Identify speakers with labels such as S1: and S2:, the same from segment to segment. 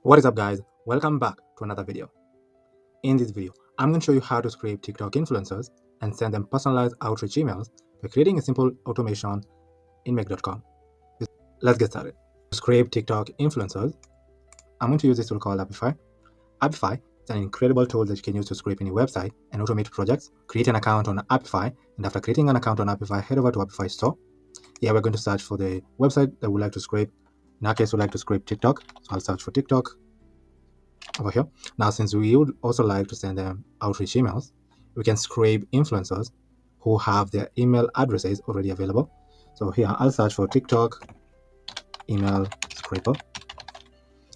S1: What is up, guys? Welcome back to another video. In this video, I'm going to show you how to scrape TikTok influencers and send them personalized outreach emails by creating a simple automation in make.com. Let's get started. To scrape TikTok influencers, I'm going to use this tool called Apify. Apify is an incredible tool that you can use to scrape any website and automate projects. Create an account on Apify, and after creating an account on Apify, head over to Apify store. Here we're going to search for the website that we like to scrape. In our case, we like to scrape TikTok, so I'll search for TikTok over here. Now, since we would also like to send them outreach emails, we can scrape influencers who have their email addresses already available. So here I'll search for TikTok email scraper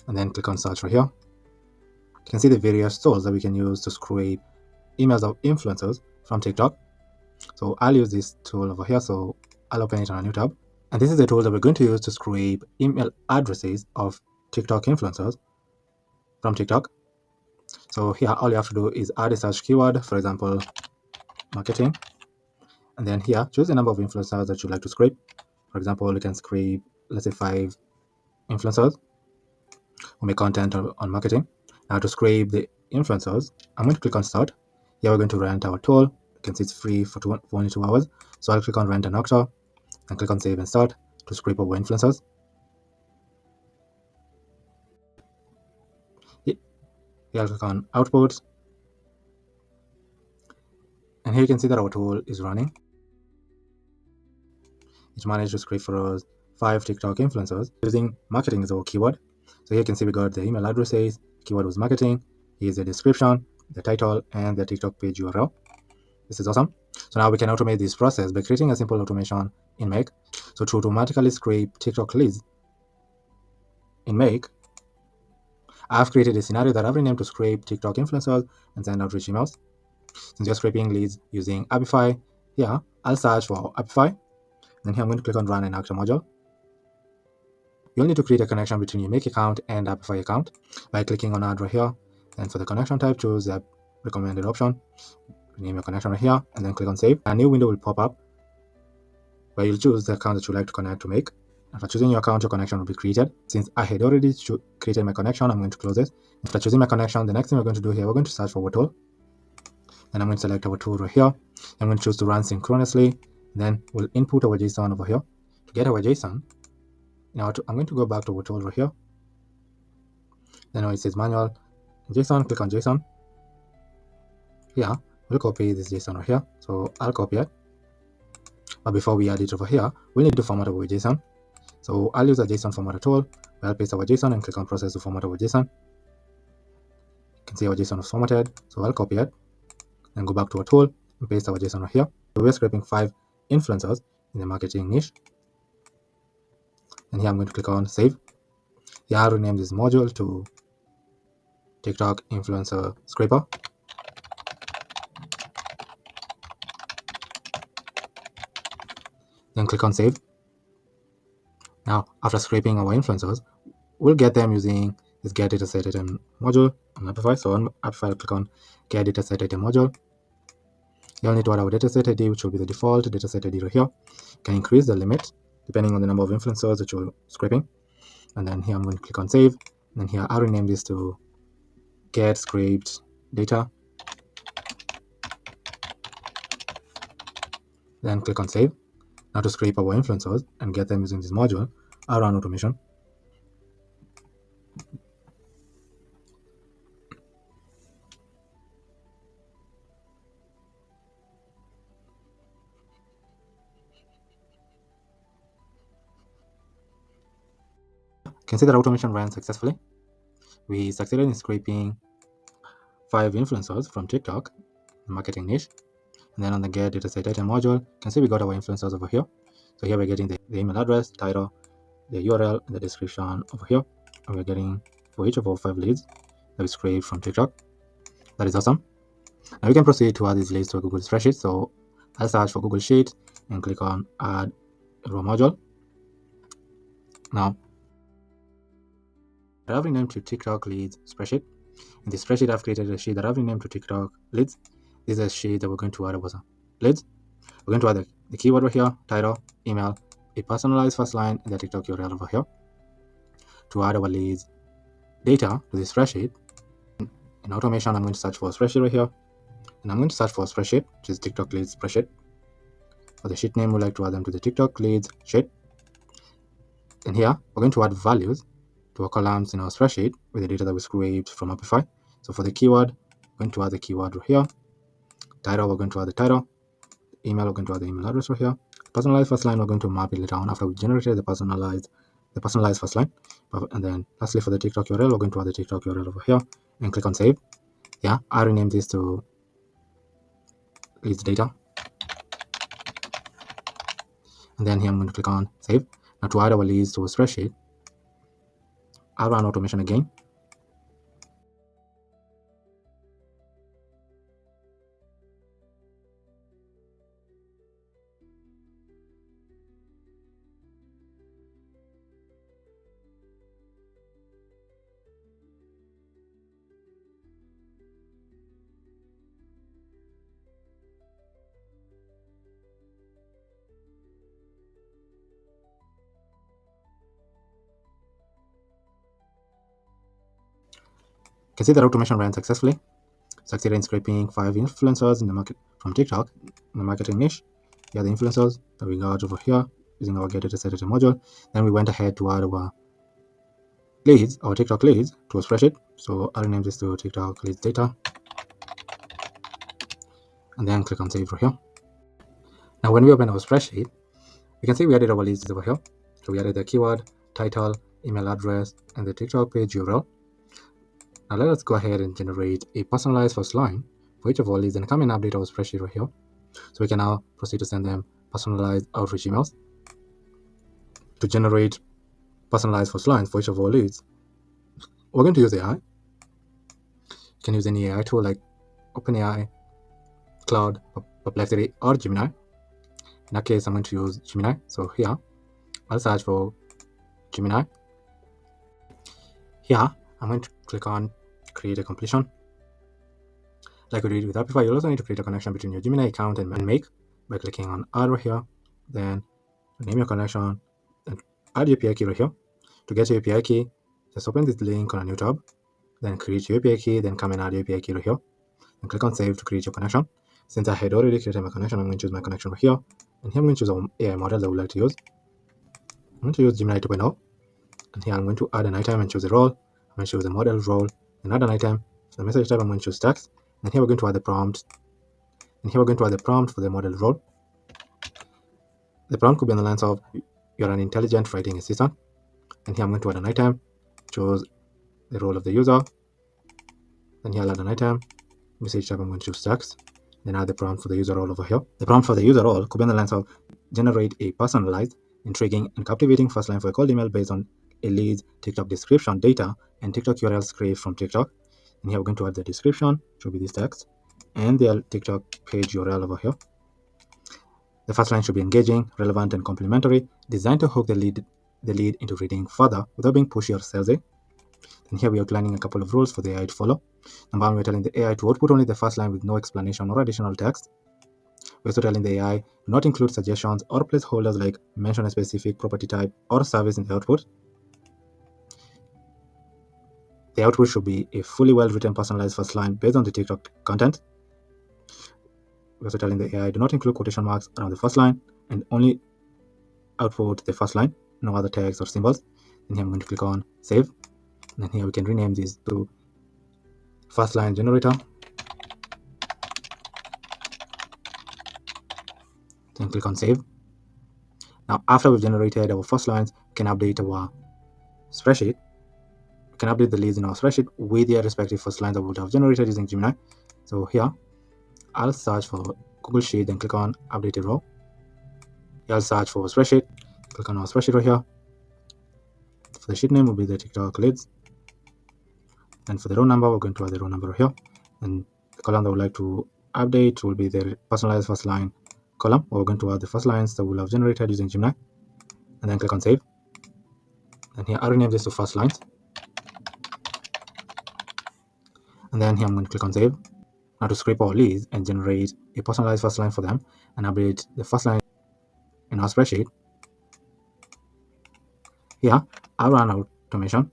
S1: and then click on search right here. You can see the various tools that we can use to scrape emails of influencers from TikTok. So I'll use this tool over here. So I'll open it on a new tab. And this is the tool that we're going to use to scrape email addresses of TikTok influencers from TikTok. So here, all you have to do is add a search keyword, for example, marketing. And then here, choose the number of influencers that you'd like to scrape. For example, you can scrape, let's say 5 influencers who make content on marketing. Now to scrape the influencers, I'm going to click on start. Here we're going to rent our tool. You can see it's free for only 2 hours. So I'll click on rent an actor and click on save and start to scrape our influencers. Here I'll click on output. And here you can see that our tool is running. It managed to scrape for us 5 TikTok influencers using marketing as our keyword. So here you can see we got the email addresses, keyword was marketing, here's the description, the title, and the TikTok page URL. This is awesome. So now we can automate this process by creating a simple automation in Make. So to automatically scrape TikTok leads in Make, I've created a scenario that I've renamed to scrape TikTok influencers and send outreach emails. Since you're scraping leads using Apify, here I'll search for Apify. Then here I'm going to click on run an actor module. You'll need to create a connection between your Make account and Apify account by clicking on add right here. And for the connection type, choose the recommended option. Name your connection right here and then click on save. A new window will pop up where you'll choose the account that you like to connect to Make. After choosing your account, your connection will be created. Since I had already created my connection, I'm going to close it. After choosing my connection, the next thing we're going to do here, we're going to search for our tool. Then I'm going to select our tool right here. I'm going to choose to run synchronously. Then we'll input our JSON over here. To get our JSON, now I'm going to go back to our tool right here. Then it says manual JSON, click on JSON. Here, we'll copy this JSON right here. So I'll copy it. But before we add it over here, we'll need to format our JSON. So I'll use a JSON formatter tool. I'll paste our JSON and click on process to format our JSON. You can see our JSON is formatted. So I'll copy it and go back to our tool and paste our JSON right here. So we're scraping 5 influencers in the marketing niche. And here I'm going to click on save. Here I'll rename this module to TikTok influencer scraper. Then click on save. Now, after scraping our influencers, we'll get them using this get dataset item module on Apify. So on Apify, I'll click on get dataset item module. You'll need to add our dataset ID, which will be the default dataset ID right here. You can increase the limit depending on the number of influencers that you're scraping. And then here I'm going to click on save. And then here I'll rename this to get scraped data. Then click on save. Now to scrape our influencers and get them using this module, I'll run automation. You can see that automation ran successfully. We succeeded in scraping 5 influencers from TikTok marketing niche. And then on the get dataset item module, you can see we got our influencers over here. So here we're getting the email address, title, the URL, and the description over here. And we're getting for each of our 5 leads that we scraped from TikTok. That is awesome. Now we can proceed to add these leads to a Google spreadsheet. So I'll search for Google Sheet and click on add a raw module. Now I've renamed to TikTok leads spreadsheet. In this spreadsheet, I've created a sheet that I've renamed to TikTok leads. This is a sheet that we're going to add our leads. We're going to add the keyword over here, title, email, a personalized first line, and the TikTok URL over here. To add our leads, data to the spreadsheet. In automation, I'm going to search for a spreadsheet right here, and I'm going to search for a spreadsheet, which is TikTok leads spreadsheet. For the sheet name, we like to add them to the TikTok leads sheet. And here, we're going to add values to our columns in our spreadsheet with the data that we scraped from Apify. So for the keyword, we're going to add the keyword right here. Title, we're going to add the title. Email, we're going to add the email address right here. Personalized first line, we're going to map it later on after we generated the personalized first line. And then lastly, for the TikTok URL, we're going to add the TikTok URL over here and click on save. Yeah, I renamed this to leads data. And then here I'm going to click on save. Now to add our leads to a spreadsheet, I'll run automation again. You can see that automation ran successfully. Succeeded in scraping 5 influencers in the market from TikTok in the marketing niche. Here are the influencers that we got over here using our get data set data module. Then we went ahead to add our leads, our TikTok leads, to a spreadsheet. So I'll rename this to TikTok leads data. And then click on save over here. Now when we open our spreadsheet, you can see we added our leads over here. So we added the keyword, title, email address, and the TikTok page URL. Now let us go ahead and generate a personalized first line for each of our leads and come and update our spreadsheet right here. So we can now proceed to send them personalized outreach emails. To generate personalized first lines for each of our leads, we're going to use AI. You can use any AI tool like OpenAI, Cloud, Perplexity, or Gemini. In that case, I'm going to use Gemini. So here, I'll search for Gemini. Here, I'm going to click on create a completion. Like we did with Apify, you'll also need to create a connection between your Gemini account and Make by clicking on add right here. Then name your connection and add your API key right here. To get your API key, just open this link on a new tab. Then create your API key, then come and add your API key right here. And click on save to create your connection. Since I had already created my connection, I'm going to choose my connection right here. And here I'm going to choose an AI model that I would like to use. I'm going to use Gemini 2.0. And here I'm going to add an item and choose a role. I'm going to choose a model role and add an item. For the message type, I'm going to choose text. And here we're going to add the prompt. And here we're going to add the prompt for the model role. The prompt could be on the lines of you're an intelligent writing assistant. And here I'm going to add an item, choose the role of the user. Then here I'll add an item, message type I'm going to choose text. Then add the prompt for the user role over here. The prompt for the user role could be on the lines of generate a personalized, intriguing, and captivating first line for a cold email based on a lead's TikTok description data and TikTok URL scraped from TikTok. And here we're going to add the description, which will be this text, and the TikTok page URL over here. The first line should be engaging, relevant, and complementary, designed to hook the lead into reading further without being pushy or salesy. And here we are outlining a couple of rules for the AI to follow. Number one, we're telling the AI to output only the first line with no explanation or additional text. We're also telling the AI to not include suggestions or placeholders like mention a specific property type or service in the output. The output should be a fully well-written personalized first line based on the TikTok content. We're also telling the AI to not include quotation marks around the first line and only output the first line, no other text or symbols. And here I'm going to click on save. And here we can rename this to first line generator. Then click on save. Now, after we've generated our first lines, we can update our spreadsheet. We can update the leads in our spreadsheet with their respective first lines that we would have generated using Gemini. So here, I'll search for Google Sheet, then click on updated row. Here I'll search for spreadsheet. Click on our spreadsheet right here. For the sheet name will be the TikTok leads. And for the row number, we're going to add the row number here. And the column that we would like to update will be the personalized first line column. We're going to add the first lines that we'll have generated using Gemini. And then click on save. And here I'll rename this to first lines. And then here I'm going to click on save. Now to scrape our leads and generate a personalized first line for them and update the first line in our spreadsheet. Here I'll run automation.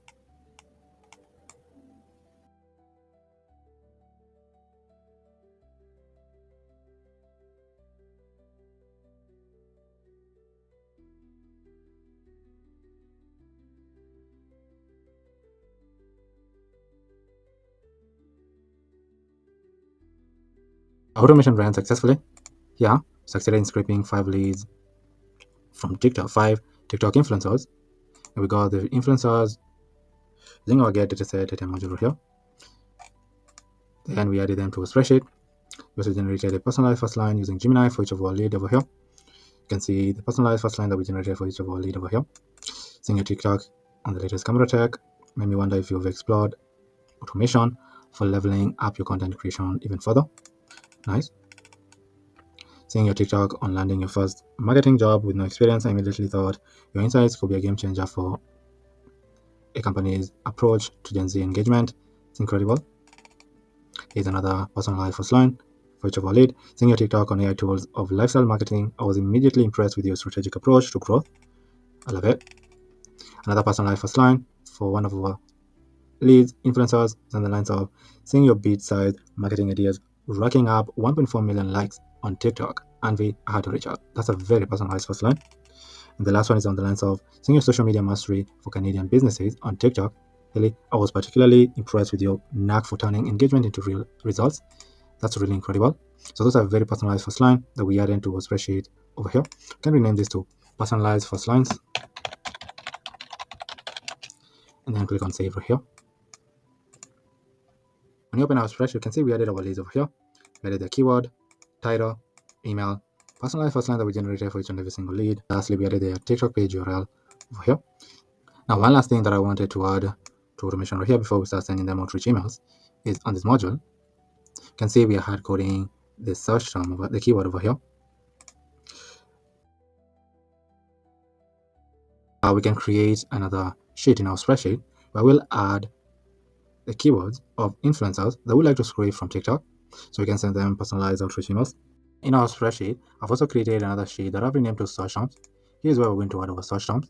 S1: Automation ran successfully. Here, succeeded in scraping 5 leads from TikTok, 5 TikTok influencers. And we got the influencers using our get dataset data module here. Then we added them to a spreadsheet. We also generated a personalized first line using Gemini for each of our lead over here. You can see the personalized first line that we generated for each of our lead over here. Seeing your TikTok on the latest camera tech made me wonder if you've explored automation for leveling up your content creation even further. Nice. Seeing your TikTok on landing your first marketing job with no experience, I immediately thought your insights could be a game changer for a company's approach to Gen Z engagement. It's incredible. Here's another personalized first line for each of our lead. Seeing your TikTok on AI tools of lifestyle marketing, I was immediately impressed with your strategic approach to growth. I love it. Another personalized first line for one of our leads, influencers, on the lines of seeing your beat-sized marketing ideas racking up 1.4 million likes on TikTok. Envy, I had to reach out. That's a very personalized first line. And the last one is on the lines of seeing your social media mastery for Canadian businesses on TikTok. Really, I was particularly impressed with your knack for turning engagement into real results. That's really incredible. So those are very personalized first line that we add into a spreadsheet over here. Can rename this to personalized first lines and then click on save over here. When you open our spreadsheet, you can see we added our leads over here. We added the keyword, title, email, personalized first line that we generated for each and every single lead. Lastly, we added the TikTok page URL over here. Now, one last thing that I wanted to add to automation right here before we start sending them outreach emails is on this module. You can see we are hard coding the search term over the keyword over here. We can create another sheet in our spreadsheet where we'll add the keywords of influencers that we like to scrape from TikTok, so we can send them personalized outreach emails. In our spreadsheet, I've also created another sheet that I've renamed to search terms. Here's where we're going to add our search terms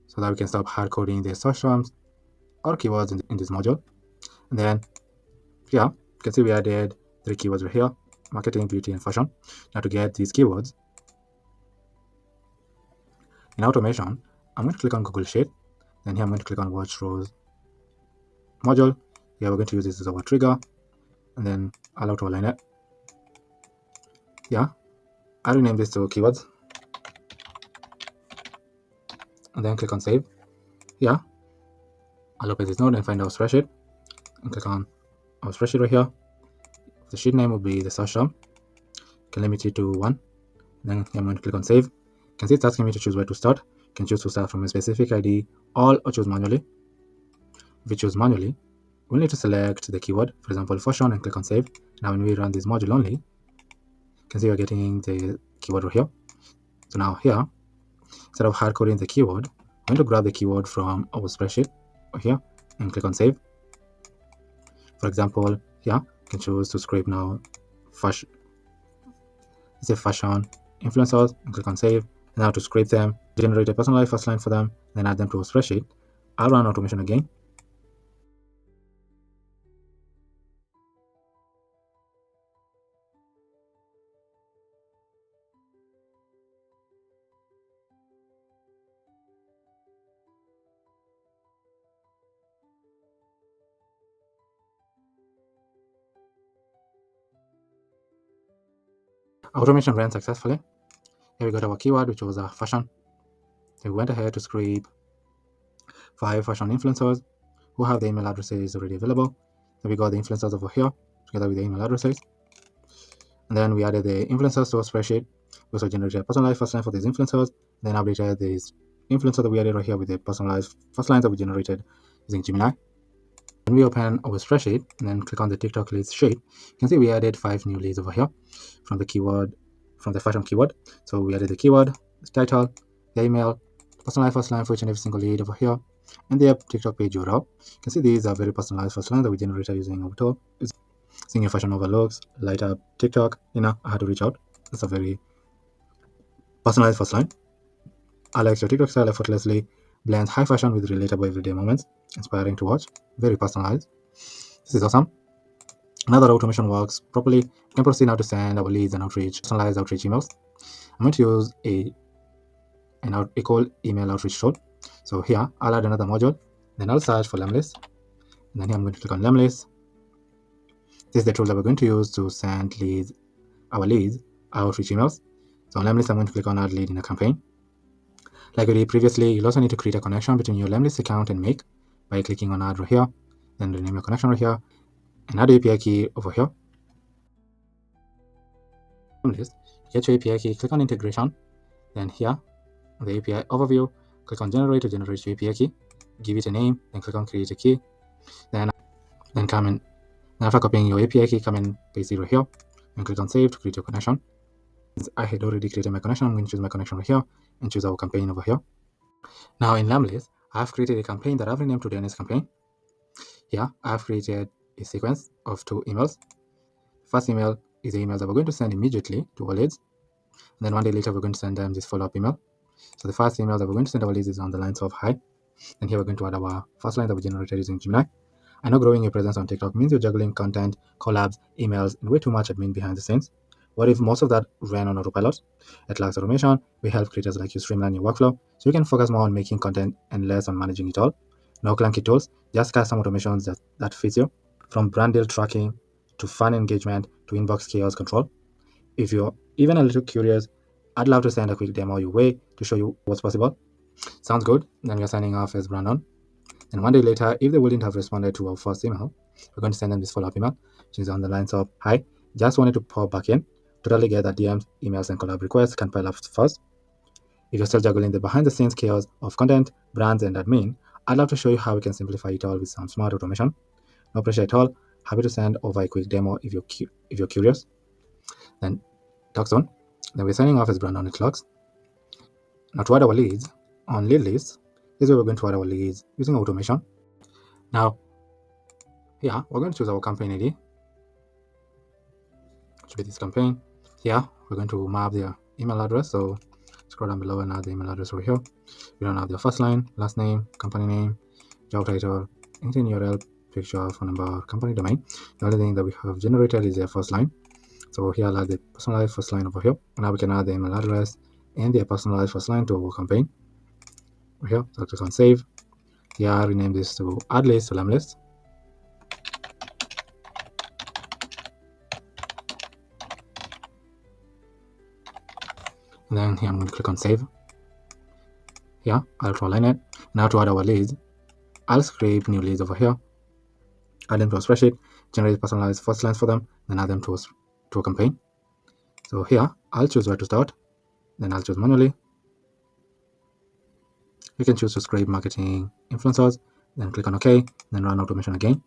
S1: so that we can stop hard coding the search terms or keywords in this module. And then, yeah, you can see we added 3 keywords right here: marketing, beauty, and fashion. Now, to get these keywords in automation, I'm going to click on Google Sheet. Then here I'm going to click on Watch Rows module. Here we're going to use this as our trigger, and then allow to align it. Yeah, I rename this to keywords, and then click on save. Yeah, I'll open this node and find our spreadsheet, and click on our spreadsheet right here. The sheet name will be the search term. You can limit it to 1. Then I'm going to click on save. You can see it's asking me to choose where to start. You can choose to start from a specific ID, all, or choose manually. If you choose manually, we'll need to select the keyword, for example, fashion, and click on save. Now when we run this module only, you can see we're getting the keyword right here. So now here, instead of hard coding the keyword, I'm going to grab the keyword from our spreadsheet right here and click on save. For example, here, you can choose to scrape now fashion, say fashion influencers, and click on save. And now to scrape them, generate a personalized first line for them, then add them to a spreadsheet. I'll run automation again. Automation ran successfully. Here we got our keyword, which was fashion. So we went ahead to scrape 5 fashion influencers who have the email addresses already available. So we got the influencers over here together with the email addresses. And then we added the influencers to a spreadsheet. We also generated a personalized first line for these influencers. Then updated this influencer that we added right here with the personalized first lines that we generated using Gemini. When we open our spreadsheet and then click on the TikTok leads sheet, you can see we added 5 new leads over here from the keyword, from the fashion keyword. So we added the keyword, the title, the email, personalized first line for each and every single lead over here, and the TikTok page URL. You can see these are very personalized first lines that we generated using our tool. Seeing your fashion overlooks, light up TikTok, I had to reach out. It's a very personalized first line. Alex, your TikTok style effortlessly blends high fashion with relatable everyday moments. Inspiring to watch. Very personalized. This is awesome. Now that automation works properly, we can proceed now to send our leads and outreach, personalized outreach emails. I'm going to use a cold email outreach tool. So here, I'll add another module. Then I'll search for Lemlist. And then here I'm going to click on Lemlist. This is the tool that we're going to use to send our leads outreach emails. So on Lemlist, I'm going to click on Add Lead in a campaign. Like we did previously, you'll also need to create a connection between your Lemlist account and Make by clicking on Add right here, then rename your connection right here, and add the API key over here. Lemlist, get your API key, click on Integration, then here, on the API Overview, click on Generate to generate your API key, give it a name, then click on Create a Key, then come in. Then after copying your API key, come and paste it right here, and click on Save to create your connection. I had already created my connection. I'm going to choose my connection right here and choose our campaign over here. Now in Lemlist, I've created a campaign that I've renamed to Dennis campaign. Here, I've created a sequence of 2 emails. The first email is the email that we're going to send immediately to our leads. And then 1 day later, we're going to send them this follow-up email. So the first email that we're going to send our leads is on the lines of hi. And here we're going to add our first line that we generated using Gemini. I know growing your presence on TikTok means you're juggling content, collabs, emails, and way too much admin behind the scenes. What if most of that ran on autopilot? At Lax Automation, we help creators like you streamline your workflow so you can focus more on making content and less on managing it all. No clunky tools, just custom automations that fits you. From brand deal tracking to fan engagement to inbox chaos control. If you're even a little curious, I'd love to send a quick demo your way to show you what's possible. Sounds good? Then we're signing off as Brandon. And 1 day later, if they wouldn't have responded to our first email, we're going to send them this follow-up email, which is on the lines of, hi, just wanted to pop back in. Totally get that DMs, emails, and collab requests can pile up fast. If you're still juggling the behind-the-scenes chaos of content, brands, and admin, I'd love to show you how we can simplify it all with some smart automation. No pressure at all. Happy to send over a quick demo if you're curious. Then talk soon. Then we're signing off as Brandon at Lux. Now to add our leads on lead lists, this is where we're going to add our leads using automation. Now, here we're going to choose our campaign ID. It should be this campaign. Here we're going to map their email address. So scroll down below and add the email address over here. We don't have their first line, last name, company name, job title, LinkedIn URL, picture, phone number, company domain. The only thing that we have generated is their first line. So here I'll add the personalized first line over here. Now we can add the email address and their personalized first line to our campaign. Over here, so click on save. Here I'll rename this to add list to Lemlist. And then here I'm going to click on save. Here I'll outline it. Now to add our leads, I'll scrape new leads over here, add them to a spreadsheet, generate personalized first lines for them, then add them to a campaign. So here I'll choose where to start, then I'll choose manually. You can choose to scrape marketing influencers, then click on OK, then run automation again.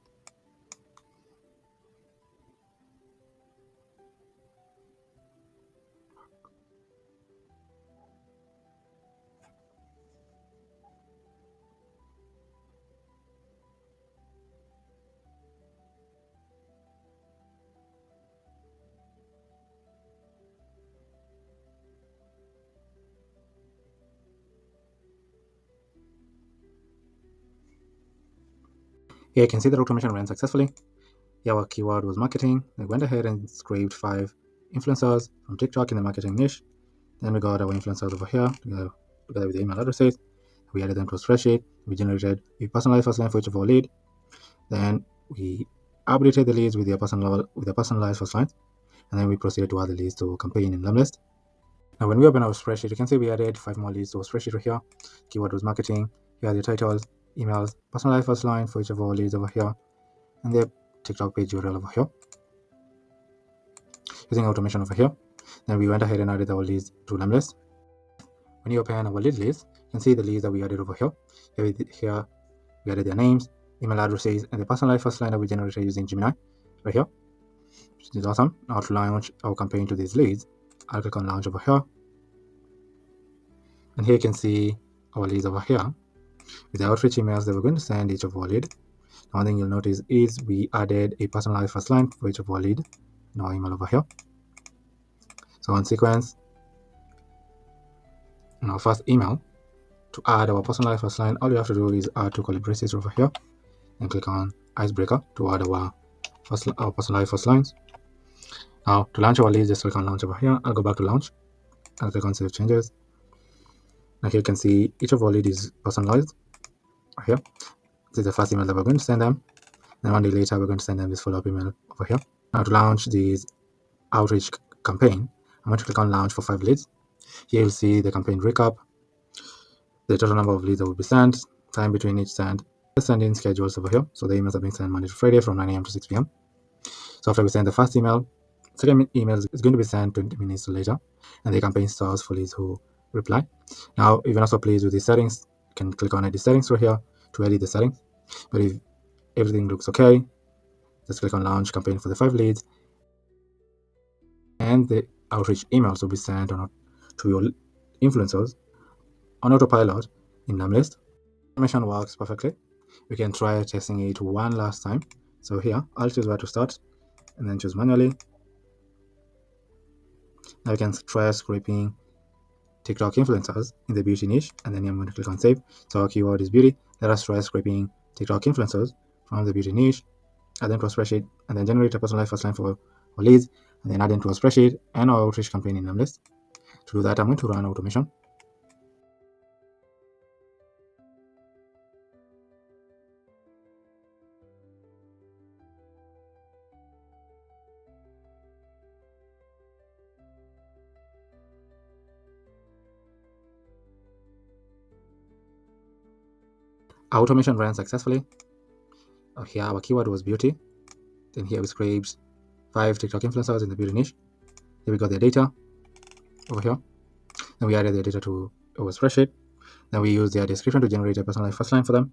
S1: Here you can see that automation ran successfully. Here our keyword was marketing. We went ahead and scraped 5 influencers from TikTok in the marketing niche. Then we got our influencers over here together with the email addresses. We added them to a spreadsheet. We generated a personalized first line for each of our lead. Then we updated the leads with their personalized first lines. And then we proceeded to add the leads to a campaign in Lemlist. Now when we open our spreadsheet, you can see we added 5 more leads to our spreadsheet right here. Keyword was marketing. Here are the titles, emails, personalized first line for each of our leads over here, and the TikTok page URL over here. Using automation over here, then we went ahead and added our leads to Lemlist. When you open our lead list, you can see the leads that we added over here. Here we added their names, email addresses, and the personalized first line that we generated using Gemini right here, which is awesome. Now to launch our campaign to these leads, I'll click on launch over here, and here you can see our leads over here with the outreach emails that we're going to send each of our lead. One thing you'll notice is we added a personalized first line for each of our lead in our email over here. So on sequence, in our first email, to add our personalized first line, all you have to do is add 2 curly braces over here and click on icebreaker to add our personalized first lines. Now to launch our leads, just click on launch over here. I'll go back to launch. I'll click on save changes. Now here you can see each of our lead is personalized. Here, this is the first email that we're going to send them. Then 1 day later, we're going to send them this follow-up email over here. Now to launch this outreach campaign, I'm going to click on launch for 5 leads. Here you'll see the campaign recap, the total number of leads that will be sent, time between each send, the sending schedules over here. So the emails are being sent Monday to Friday from 9 a.m. to 6 p.m. So after we send the first email, second email is going to be sent 20 minutes later, and the campaign starts for leads who reply. Now, if you're not so pleased with the settings, you can click on edit settings right here to edit the settings. But if everything looks okay, just click on launch campaign for the 5 leads, and the outreach emails will be sent to your influencers on autopilot in Lemlist. Automation works perfectly. We can try testing it one last time. So here, I'll choose where to start and then choose manually. Now we can try scraping TikTok influencers in the beauty niche, and then I'm going to click on save. So our keyword is beauty. Let us try scraping TikTok influencers from the beauty niche, add them to a spreadsheet, and then generate a personalized first line for leads, and then add them to a spreadsheet and our outreach campaign in Lemlist. To do that, I'm going to run automation. Our automation ran successfully. Here our keyword was beauty. Then here we scraped 5 TikTok influencers in the beauty niche. Here we got their data over here. Then we added their data to our spreadsheet. Then we used their description to generate a personalized first line for them.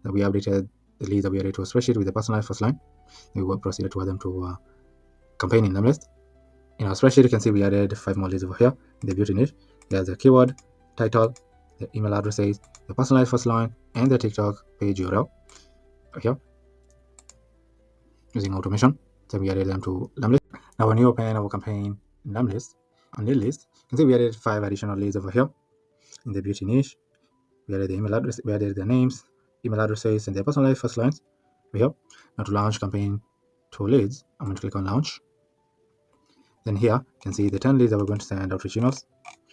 S1: Then we updated the leads that we added to a spreadsheet with the personalized first line. Then we proceeded to add them to a campaign in Lemlist. In our spreadsheet, you can see we added 5 more leads over here in the beauty niche. There's the keyword, title, the email addresses, the personalized first line, and the TikTok page URL over here using automation. Then we added them to Lemlist. Now when you open our campaign in Lemlist, on lead list, you can see we added 5 additional leads over here in the beauty niche. We added the email address, we added their names, email addresses, and their personalized first lines over here. Now to launch campaign to leads, I'm going to click on launch. Then here you can see the 10 leads that we're going to send outreach emails.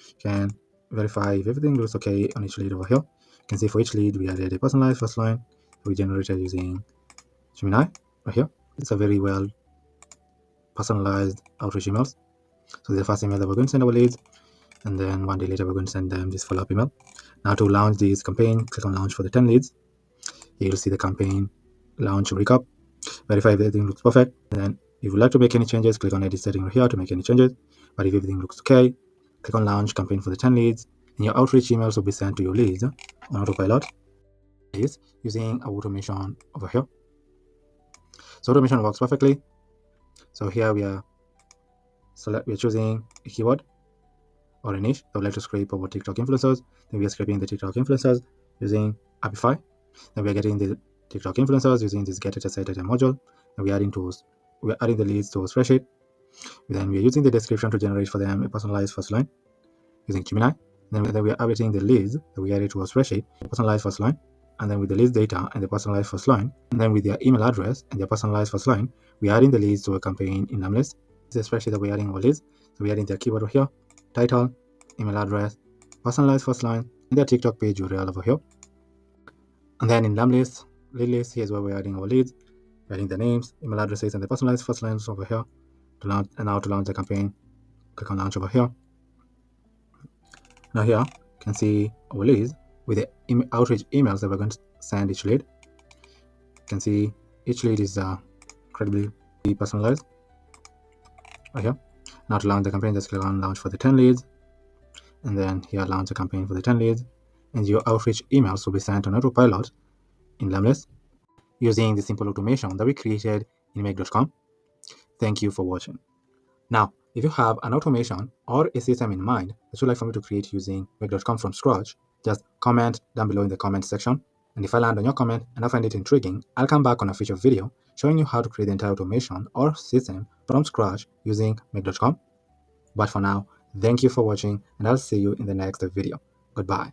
S1: You can verify if everything looks okay on each lead over here. You can see for each lead we added a personalized first line we generated using Gemini right here. It's a very well personalized outreach emails. So the first email that we're going to send our leads, and then one day later we're going to send them this follow-up email. Now to launch this campaign, click on launch for the 10 leads. Here you'll see the campaign launch recap. Verify if everything looks perfect. And then if you'd like to make any changes, click on edit setting right here to make any changes. But if everything looks okay, click on launch campaign for the 10 leads, and your outreach emails will be sent to your leads on autopilot using our automation over here. So automation works perfectly. So here we are choosing a keyword or a niche that would like to scrape our TikTok influencers. Then we are scraping the TikTok influencers using Apify. Then we are getting the TikTok influencers using this get data set data module. And we're adding the leads to a spreadsheet. Then we're using the description to generate for them a personalized first line using Gemini. Then we are updating the leads that we added to a spreadsheet, personalized first line. And then with the leads data and the personalized first line, and then with their email address and their personalized first line, we're adding the leads to a campaign in Lemlist. This is a spreadsheet that we're adding our leads. So we're adding their keyword over here, title, email address, personalized first line, and their TikTok page URL over here. And then in Lemlist, lead list, here's where we're adding our leads. We're adding the names, email addresses, and the personalized first lines over here. To launch, and now to launch the campaign, click on launch over here. Now here, you can see our leads with the outreach emails that we're going to send each lead. You can see each lead is incredibly personalized right here. Now to launch the campaign, just click on launch for the 10 leads, and then here launch the campaign for the 10 leads, and your outreach emails will be sent on autopilot in Lemlist using the simple automation that we created in make.com. Thank you for watching. Now, if you have an automation or a system in mind that you'd like for me to create using make.com from scratch, just comment down below in the comment section. And if I land on your comment and I find it intriguing, I'll come back on a future video showing you how to create the entire automation or system from scratch using make.com. But for now, thank you for watching, and I'll see you in the next video. Goodbye.